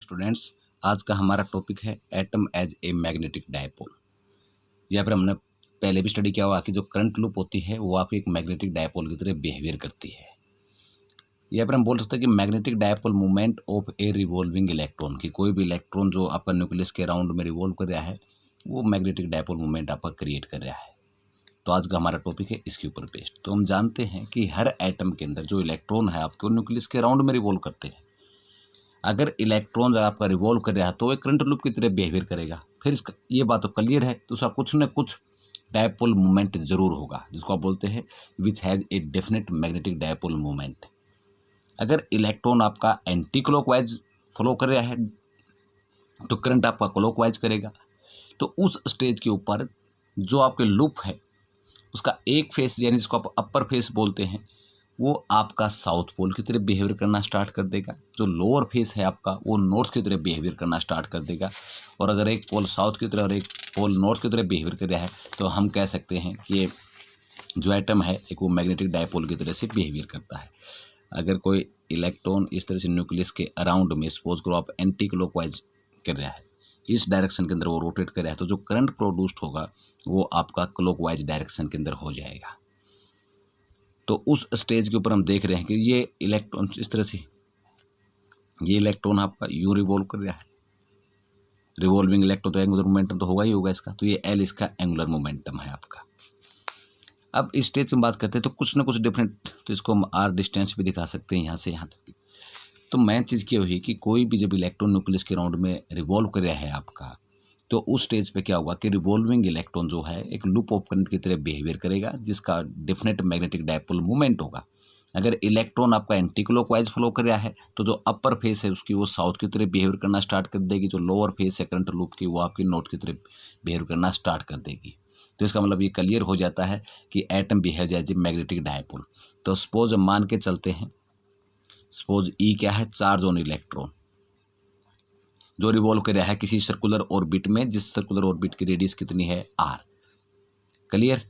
Students, आज का हमारा टॉपिक है atom as a magnetic dipole. यहाँ पर हमने पहले भी स्टडी किया हुआ कि जो करंट लूप होती है वो आपकी एक मैग्नेटिक डायपोल की तरह बिहेवियर करती है। यहाँ पर हम बोल सकते हैं कि magnetic dipole movement of A revolving electron, की कोई भी इलेक्ट्रॉन जो आपका न्यूक्लियस के अराउंड में रिवॉल्व कर रहा है वो मैग्नेटिक डायपोल मूवमेंट आपका क्रिएट कर रहा है। तो आज का हमारा टॉपिक है इसके ऊपर बेस्ड। तो हम जानते हैं कि हर एटम के अंदर जो इलेक्ट्रॉन है आपके न्यूक्लियस के अराउंड में रिवॉल्व करते हैं। अगर इलेक्ट्रॉन आपका रिवॉल्व कर रहा है तो वो करंट लूप की तरह बिहेवियर करेगा। फिर इसका ये बात तो क्लियर है, तो उसका कुछ न कुछ डायपोल मूवमेंट जरूर होगा, जिसको आप बोलते हैं which has a definite magnetic dipole movement. अगर इलेक्ट्रॉन आपका एंटी क्लॉकवाइज फ्लो कर रहा है तो करंट आपका क्लॉकवाइज करेगा। तो उस स्टेज के ऊपर जो आपके लूप है उसका एक फेस, यानी जिसको आप अपर फेस बोलते हैं, वो आपका साउथ पोल की तरह बिहेवियर करना स्टार्ट कर देगा। जो लोअर फेस है आपका वो नॉर्थ की तरह बिहेवियर करना स्टार्ट कर देगा। और अगर एक पोल साउथ की तरह और एक पोल नॉर्थ की तरह बिहेवियर कर रहा है तो हम कह सकते हैं कि ये जो एटम है एक वो मैग्नेटिक डायपोल की तरह से बिहेवियर करता है। अगर कोई इलेक्ट्रॉन इस तरह से न्यूक्लियस के अराउंड में सपोज करो आप एंटी क्लॉकवाइज कर रहा है, इस डायरेक्शन के अंदर वो रोटेट कर रहा है, तो जो करंट प्रोड्यूस्ड होगा वो आपका क्लॉकवाइज डायरेक्शन के अंदर हो जाएगा। तो उस स्टेज के ऊपर हम देख रहे हैं कि ये इलेक्ट्रॉन इस तरह से, ये इलेक्ट्रॉन आपका यूं रिवॉल्व कर रहा है। रिवॉल्विंग इलेक्ट्रॉन तो एंगुलर मोमेंटम तो होगा ही होगा इसका, तो ये एल इसका एंगुलर मोमेंटम है आपका। अब इस स्टेज में बात करते हैं तो कुछ ना कुछ डिफरेंट, तो इसको हम आर डिस्टेंस भी दिखा सकते हैं यहाँ से यहाँ तक। तो मेन चीज़ क्या हुई कि कोई भी जब इलेक्ट्रॉन न्यूक्लियस के राउंड में रिवॉल्व कर रहा है आपका, तो उस स्टेज पे क्या होगा कि रिवॉल्विंग इलेक्ट्रॉन जो है एक लूप ऑफ करंट की तरह बिहेवियर करेगा, जिसका डेफिनेट मैग्नेटिक डायपोल मूवमेंट होगा। अगर इलेक्ट्रॉन आपका एंटी क्लॉकवाइज फ्लो कर रहा है तो जो अपर फेस है उसकी वो साउथ की तरह बिहेवियर करना स्टार्ट कर देगी, जो लोअर फेस है करंट लूप की वो आपकी नॉर्थ की तरह बिहेवियर करना स्टार्ट कर देगी। तो इसका मतलब ये क्लियर हो जाता है कि atom behave as a magnetic dipole. तो सपोज मान के चलते हैं, सपोज ई क्या है, चार्ज ऑन इलेक्ट्रॉन जो रिवॉल्व कर रहा है किसी सर्कुलर ऑर्बिट में, जिस सर्कुलर ऑर्बिट की रेडियस कितनी है आर। क्लियर।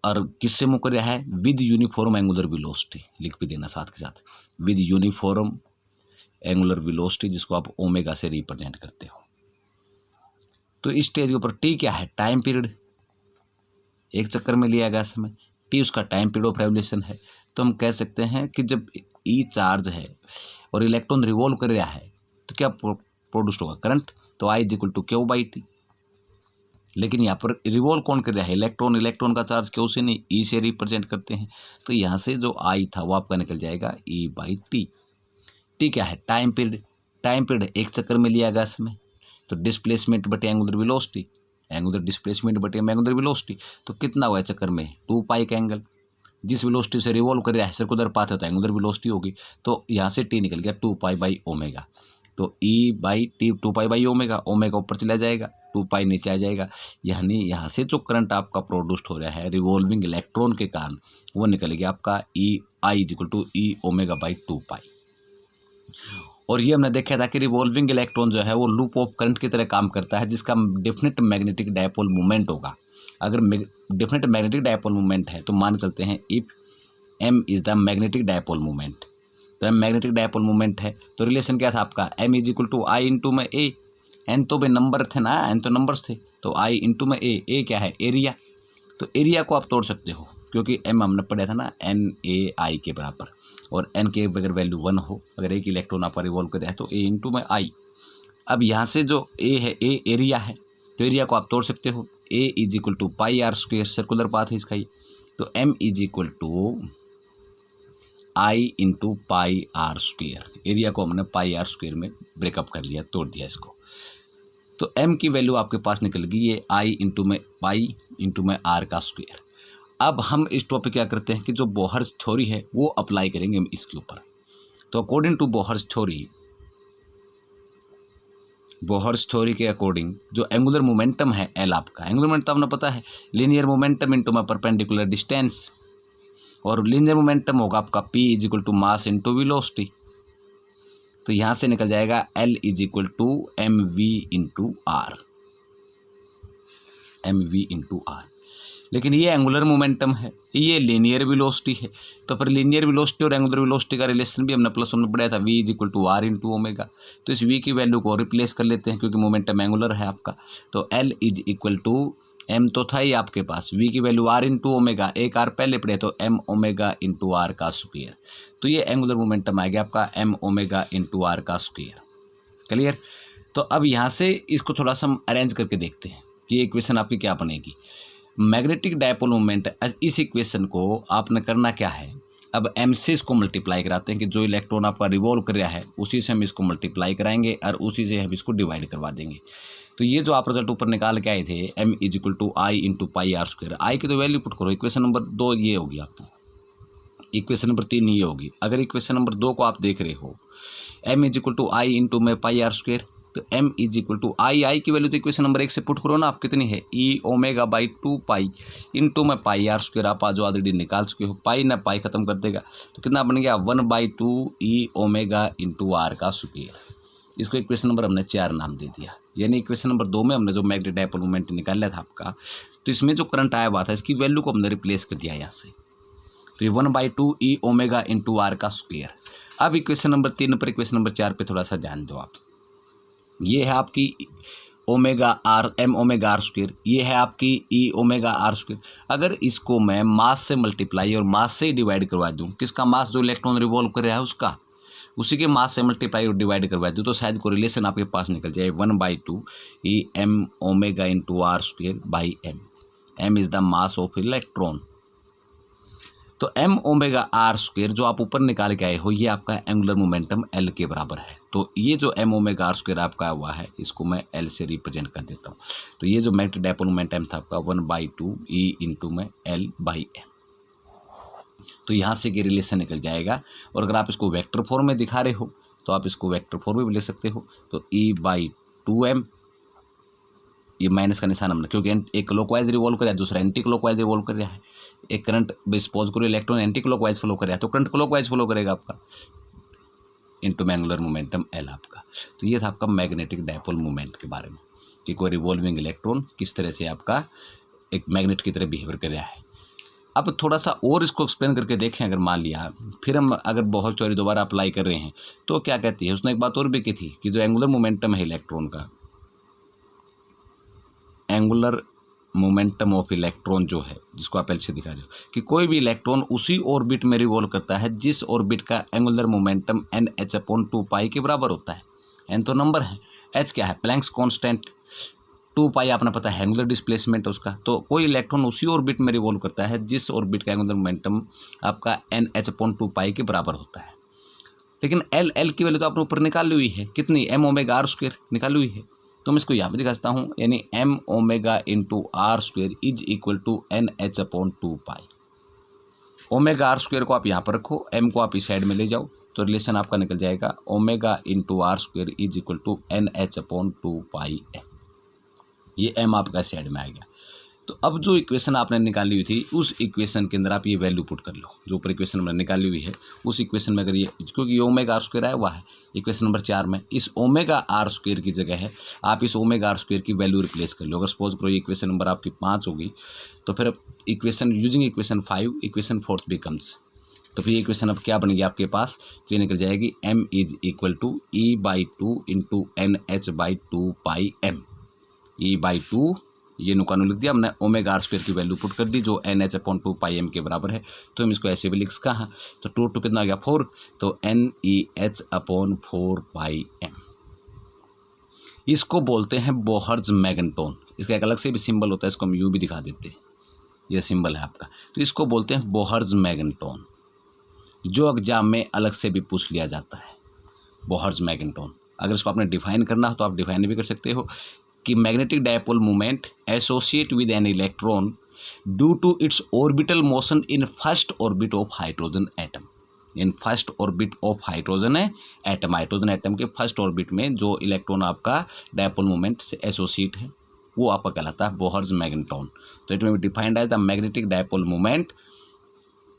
और किससे मूव कर रहा है, विद यूनिफॉर्म एंगुलर वेलोसिटी, लिख भी देना साथ के साथ, विद यूनिफॉर्म एंगुलर वेलोसिटी, जिसको आप ओमेगा से रिप्रेजेंट करते हो। तो इस स्टेज के ऊपर टी क्या है, टाइम पीरियड, एक चक्कर में लिया गया समय, टी उसका टाइम पीरियड ऑफ रेवोल्यूशन है। तो हम कह सकते हैं कि जब ई चार्ज है और इलेक्ट्रॉन रिवॉल्व कर रहा है तो क्या प्रोड्यूस्ड होगा, करंट। तो I is equal to Q by T. लेकिन यहाँ पर रिवॉल्व कौन कर रहा है, इलेक्ट्रॉन। इलेक्ट्रॉन का चार्ज क्यू से नहीं ई से रिप्रेजेंट करते हैं, तो यहाँ से जो आई था वो आपका निकल जाएगा ई बाई टी। टी क्या है, टाइम पीरियड। टाइम पीरियड एक चक्कर में लिया गया समय, तो डिस्प्लेसमेंट बटे एंगुलर वेलोसिटी, एंगुलर डिस्प्लेसमेंट बटे एंगुलर वेलोसिटी, तो कितना हुआ चक्कर में 2 पाई का एंगल। जिस वेलोसिटी से रिवॉल्व कर रहा है सर्कुलर पाथ है तो एंगुलर वेलोसिटी होगी, तो यहाँ से टी निकल गया 2 पाई बाई ओमेगा। तो E by T 2 pi by omega, omega ऊपर चला जाएगा, 2 पाई नीचे आ जाएगा, यानी यहाँ से जो करंट आपका प्रोड्यूस्ड हो रहा है रिवॉल्विंग इलेक्ट्रॉन के कारण वो निकल गया आपका E I is equal to E omega by 2 pi. और ये हमने देखा था कि रिवॉल्विंग इलेक्ट्रॉन जो है वो लूप ऑफ करंट की तरह काम करता है, जिसका डेफिनेट मैग्नेटिक डायपोल मूवमेंट होगा। अगर डेफिनेट मैग्नेटिक डायपोल मूवमेंट है तो मान चलते हैं if m is the magnetic dipole movement, तो एम मैग्नेटिक डायपोल मूवमेंट है, तो रिलेशन क्या था आपका, m is equal to I into में ए। एन तो भाई नंबर थे ना, एन तो नंबर्स थे, तो आई इंटू में ए क्या है, एरिया। तो एरिया को आप तोड़ सकते हो क्योंकि एम हमने पढ़ा था ना एन ए आई के बराबर, और एन के अगर वैल्यू 1 हो, अगर एक इलेक्ट्रॉन आपका रिवॉल्व कर रहा है तो ए इंटू में आई। अब यहाँ से जो ए है, ए एरिया है, तो एरिया को आप तोड़ सकते हो, A is equal to pi R square, circular path है इसका ही, तो M is equal to I into pi R square. Area को हमने पाई आर स्क्वेयर में ब्रेकअप कर लिया, तोड़ दिया इसको, तो एम की वैल्यू आपके पास निकल गई ये आई इंटू में पाई इंटू में आर का स्क्वेयर। अब हम इस टॉपिक क्या करते हैं कि जो बोहर्स थ्योरी है वो अप्लाई करेंगे हम इसके ऊपर। तो अकॉर्डिंग टू बोहर्स थ्योरी के अकॉर्डिंग जो एंगुलर मोमेंटम है एल आपका, एंगुलर मोमेंटम आपने पता है लीनियर मोमेंटम इंटू में परपेंडिकुलर डिस्टेंस, और लीनियर मोमेंटम होगा आपका p is equal to mass into velocity. तो यहाँ से निकल जाएगा L is equal to m v into r, m v into r. लेकिन ये एंगुलर मोमेंटम है, ये लीनियर वेलोसिटी है। तो पर लीनियर वेलोसिटी और एंगुलर वेलोसिटी का रिलेशन भी हमने +1 में पढ़ा था, v = r × ओमेगा। तो इस v की वैल्यू को रिप्लेस कर लेते हैं क्योंकि मोमेंटम एंगुलर है आपका। तो L = m तो था ही आपके पास, v की वैल्यू r × ओमेगा, एक r पहले पढ़े तो m ओमेगा × r का स्क्वायर। तो ये एंगुलर मोमेंटम आ गया आपका m ओमेगा × r का स्क्वायर। क्लियर। तो अब यहाँ से इसको थोड़ा सा हम अरेंज करके देखते हैं कि ये इक्वेशन आपकी क्या बनेगी। मैग्नेटिक डायपोल मोमेंट, इस इक्वेशन को आपने करना क्या है, अब m से इसको मल्टीप्लाई कराते हैं कि जो इलेक्ट्रॉन आपका रिवॉल्व कर रहा है उसी से हम इसको मल्टीप्लाई कराएंगे और उसी से हम इसको डिवाइड करवा देंगे। तो ये जो आप रिजल्ट ऊपर निकाल के आए थे m = I × πr², आई की तो वैल्यू पुट करो। इक्वेशन नंबर 2 ये होगी आपकी, इक्वेशन नंबर 3 ये होगी। अगर इक्वेशन नंबर 2 को आप देख रहे हो m = I × πr², तो m = I की वैल्यू तो इक्वेशन नंबर 1 से पुट करो ना आप, कितनी है e ω/2π × πr²। आप आज ऑलरेडी निकाल चुके हो, पाई ना पाई खत्म कर देगा तो कितना बन गया 1/2 e ω × r का स्क्वायर। इसको इक्वेशन नंबर हमने 4 नाम दे दिया। यानी इक्वेशन नंबर 2 में हमने जो मैग्नेटिक डायपोल मोमेंट निकाला था आपका, तो इसमें जो करंट आया हुआ था इसकी वैल्यू को हमने रिप्लेस कर दिया यहाँ से। तो ये 1/2 e ω × r का स्क्वायर। अब इक्वेशन नंबर 3 पर, इक्वेशन नंबर 4 पे थोड़ा सा ध्यान दो आप। ये है आपकी m ω/r², ये है आपकी e ω/r²। अगर इसको मैं मास से मल्टीप्लाई और मास से ही डिवाइड करवा दूँ, किसका मास, जो इलेक्ट्रॉन रिवॉल्व कर रहा है उसका, उसी के मास से मल्टीप्लाई और डिवाइड करवा दूँ, तो शायद को रिलेशन आपके पास निकल जाए 1/2 e m ω × r²/m। m is the mass of electron. तो m ω/r² जो आप ऊपर निकाल के आए हो, ये आपका एंगुलर मोमेंटम L के बराबर है। तो ये जो m ω/r² आपका हुआ है, इसको मैं L से रिप्रेजेंट कर देता हूँ। तो ये जो मैग्नेटिक डायपोल मोमेंटम था आपका 1/2 e × L/m। तो यहाँ से ये रिलेशन निकल जाएगा। और अगर आप इसको वेक्टर फॉर्म में दिखा रहे हो तो आप इसको वेक्टर फॉर्म में भी ले सकते हो। तो e/2m, ये माइनस का निशान हमने, क्योंकि एक क्लॉकवाइज रिवॉल्व कर रहा है, दूसरा एंटी क्लॉकवाइज रिवॉल्व कर रहा है। एक करंट सपोज करो इलेक्ट्रॉन एंटी क्लॉकवाइज फ्लो कर रहा है, तो करंट क्लॉकवाइज फ्लो करेगा आपका, इनटू एंगुलर मोमेंटम L आपका। तो ये था आपका मैग्नेटिक डायपोल मोमेंट के बारे में कि कोई रिवॉल्विंग इलेक्ट्रॉन किस तरह से आपका एक मैग्नेट की तरह बिहेवियर कर रहा है। अब थोड़ा सा और इसको एक्सप्लेन करके देखें। अगर मान लिया फिर हम अगर बहुत चोरी दोबारा अप्लाई कर रहे हैं तो क्या कहती है, उसने एक बात और भी की थी कि जो एंगुलर मोमेंटम है इलेक्ट्रॉन का, एंगुलर मोमेंटम ऑफ इलेक्ट्रॉन जो है, जिसको आप से दिखा रहे हो कि कोई भी इलेक्ट्रॉन उसी ऑर्बिट में रिवॉल्व करता है जिस ऑर्बिट का एंगुलर मोमेंटम nh/2π के बराबर होता है। n तो नंबर है, h क्या है, प्लैंक्स कांस्टेंट, 2π आपने पता है एंगुलर डिस्प्लेसमेंट उसका। तो कोई इलेक्ट्रॉन उसी ऑर्बिट में रिवॉल्व करता है जिस ऑर्बिट का एंगुलर मोमेंटम आपका nh/2π के बराबर होता है। लेकिन L की वैल्यू तो आपने ऊपर निकाली हुई है, कितनी, m ω/r² निकाली हुई है। तो मैं इसको यहाँ पे दिखा सकता हूँ, यानी m ω × r² = nh/2π। ω/r² को आप यहाँ पर रखो, m को आप इस साइड में ले जाओ, तो रिलेशन आपका निकल जाएगा ω × r² = nh/2πm। ये m आपका इस साइड में आ गया। तो अब जो इक्वेशन आपने निकाली हुई थी उस इक्वेशन के अंदर आप ये वैल्यू पुट कर लो, जो ऊपर इक्वेशन हमने निकाली हुई है उस इक्वेशन में। अगर ये, क्योंकि ω/r² आया हुआ है इक्वेशन नंबर 4 में, इस ω/r² की जगह है आप इस ω/r² की वैल्यू रिप्लेस कर लो। अगर सपोज करो ये इक्वेशन नंबर आपकी 5 होगी, तो फिर equation using equation 5 equation 4 becomes, तो फिर इक्वेशन अब क्या बनेगी आपके पास, तो ये निकल जाएगी m = e/2 × nh/2πm। e/2 ये नुकानू लिख दिया हमने, ω/r² की वैल्यू पुट कर दी जो nh/2πm के बराबर है। तो हम इसको ऐसे भी लिख सकते हैं। तो 2 कितना आ गया 4, तो NEH/4πm। इसको बोलते हैं बोहर्ज मैग्नेटॉन। इसका एक अलग से भी सिंबल होता है, इसको हम यू भी दिखा देते हैं, ये सिंबल है आपका। तो इसको बोलते हैं बोहर्ज मैग्नेटॉन, जो एग्जाम में अलग से भी पूछ लिया जाता है, बोहर्ज मैग्नेटॉन। अगर इसको आपने डिफाइन करना हो तो आप डिफाइन भी कर सकते हो कि magnetic dipole movement associate with an electron due to its orbital motion in first orbit of hydrogen atom. In first orbit of hydrogen atom, hydrogen atom के फर्स्ट ऑर्बिट में जो इलेक्ट्रॉन आपका डायपोल मूवमेंट से associate है वो आपका कहलाता है बोहर्ज मैग्नेटॉन। तो it may be defined as the magnetic dipole movement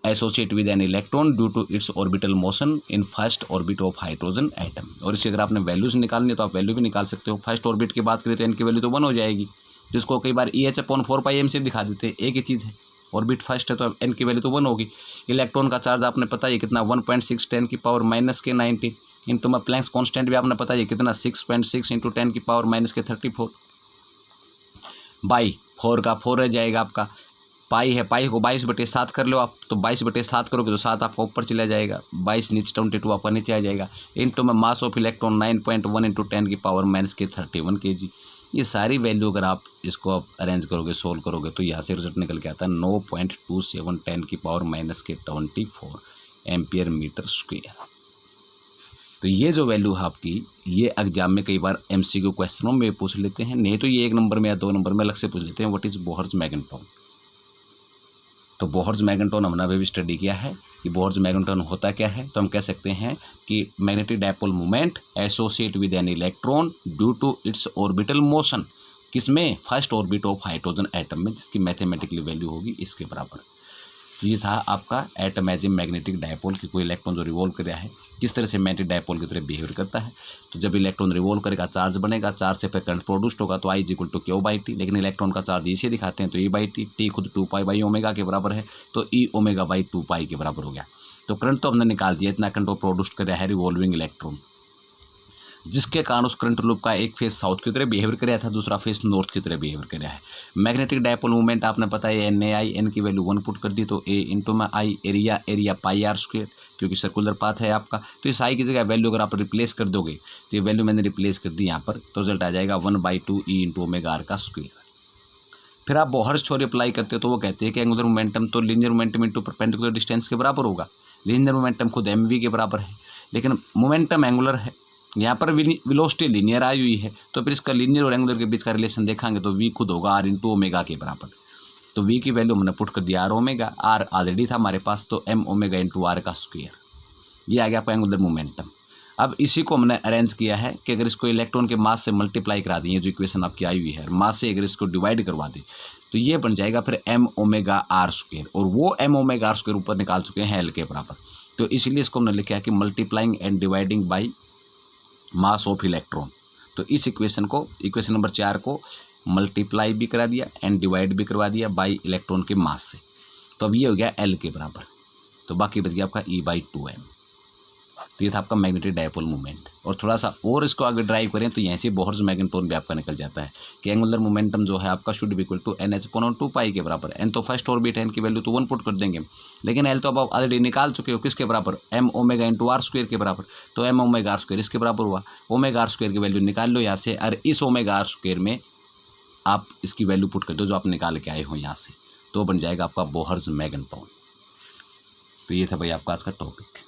associate with an electron due to its orbital motion in first orbit of hydrogen atom. और इसकी अगर आपने वैल्यूज निकालनी है तो आप वैल्यू भी निकाल सकते हो। फर्स्ट ऑर्बिट की बात करें तो एन की वैल्यू तो 1 हो जाएगी, जिसको कई बार EH/4πm से दिखा देते हैं, एक ही चीज़ है। ऑर्बिट फर्स्ट है तो एन की वैल्यू तो 1 होगी। इलेक्ट्रॉन का चार्ज आपने पता है कितना 1.6 10 की पावर माइनस के 19 इंटू में प्लैंक्स कांस्टेंट भी आपने पता है कितना 6.6 इंटू 10 की पावर माइनस के 34 बाई 4 का 4 रह जाएगा आपका। पाई है, पाई को 22/7 कर लो आप, तो 22/7 करोगे तो 7 आपका ऊपर चला जाएगा, 22 नीचे 22 आपका नीचे आ जाएगा। इंटू में मास ऑफ इलेक्ट्रॉन 9.1 इंटू 10 की पावर माइनस के 31 kg। ये सारी वैल्यू अगर आप इसको आप अरेंज करोगे, सोल्व करोगे तो यहाँ से रिजल्ट निकल के आता है 9.27 10 की पावर माइनस के 24 एम्पियर मीटर स्क्वायर। तो ये जो वैल्यू है आपकी, ये एग्जाम में कई बार MCQ क्वेश्चनों में पूछ लेते हैं, नहीं तो ये 1 नंबर में या 2 नंबर में अलग से पूछ लेते हैं। What is Bohr's magneton? तो बोहर्स मैग्नेटॉन हमने अभी भी स्टडी किया है कि बोहर्स मैग्नेटॉन होता क्या है। तो हम कह सकते हैं कि magnetic dipole moment associate with an electron due to its orbital motion, किसमें? First orbit of hydrogen atom में, जिसकी मैथमेटिकली वैल्यू होगी इसके बराबर। तो ये था आपका atom as a magnetic dipole की कोई इलेक्ट्रॉन जो रिवॉल्व कर रहा है किस तरह से मैग्नेटिक डायपोल की तरह बिहेवियर करता है। तो जब इलेक्ट्रॉन रिवॉल्व करेगा चार्ज बनेगा, चार्ज से फिर करंट प्रोड्यूस्ड होगा, तो I = Q/T। लेकिन इलेक्ट्रॉन का चार्ज इसे दिखाते हैं तो E/T, T खुद 2π/ω के बराबर है, तो E⍵/2π के बराबर हो गया। तो करंट तो हमने निकाल दिया, इतना करंट वो प्रोड्यूस कर रहा है रिवॉल्विंग इलेक्ट्रॉन, जिसके कारण उस करंट लूप का एक फेस साउथ की तरह बिहेवियर कर रहा था, दूसरा फेस नॉर्थ की तरह बिहेवियर कर रहा है। मैग्नेटिक डायपोल मूवमेंट आपने पता है NAI, N की वैल्यू 1 पुट कर दी तो A इंटू में I, एरिया πr², क्योंकि सर्कुलर पाथ है आपका। तो इस I की जगह वैल्यू अगर आप रिप्लेस कर दोगे तो ये वैल्यू मैंने रिप्लेस कर दी यहाँ पर, तो रिजल्ट आ जाएगा 1/2 E इंटू ω/r का स्क्वायर। फिर आप बोहर्स थ्योरी अप्लाई करते हो तो वो कहते हैं कि एंगुलर मोमेंटम तो linear momentum into perpendicular distance के बराबर होगा। लीनियर मोमेंटम खुद mv के बराबर है, लेकिन मोमेंटम एंगुलर है, यहाँ पर वेलोसिटी लीनियर आई हुई है, तो फिर इसका लीनियर और एंगुलर के बीच का रिलेशन देखेंगे तो v खुद होगा r इंटू ω के बराबर। तो v की वैल्यू हमने पुट कर दिया r⍵, r ऑलरेडी था हमारे पास, तो m⍵ इंटू r का स्क्वायर। ये आ गया आपका एंगुलर मोमेंटम। अब इसी को हमने अरेंज किया है कि अगर इसको इलेक्ट्रॉन के मास से मल्टीप्लाई करा दें, जो इक्वेशन आपकी आई हुई है, मास से अगर इसको डिवाइड करवा दें तो ये बन जाएगा फिर m⍵r², और वो m⍵r² ऊपर निकाल चुके हैं L के बराबर। तो इसलिए इसको हमने लिखा है कि multiplying and dividing by mass of electron. तो इस इक्वेशन को, इक्वेशन नंबर 4 को मल्टीप्लाई भी करा दिया एंड डिवाइड भी करवा दिया बाई इलेक्ट्रॉन के मास से, तो अब ये हो गया L के बराबर। तो बाकी बच गया आपका E/2m। तो ये था आपका मैग्नेटिक डायपोल मूवमेंट। और थोड़ा सा और इसको आगे ड्राइव करें तो यहाँ से बोहर्स मैग्नेटॉन भी आपका निकल जाता है कि एंगुलर मोमेंटम जो है आपका should be equal to NH/2π के बराबर। n तो फर्स्ट ऑर्बिट है, n की वैल्यू तो 1 पुट कर देंगे, लेकिन L तो अब आप ऑलरेडी निकाल चुके हो, किसके बराबर? m⍵ इंटू r² के बराबर। तो m⍵r² इसके बराबर हुआ, ω² की वैल्यू निकाल लो यहाँ से, और इस ω² में आप इसकी वैल्यू पुट कर दो जो आप निकाल के आए हो यहाँ से, तो बन जाएगा आपका बोहर्स मैग्नेटॉन। तो ये था भाई आपका आज का टॉपिक।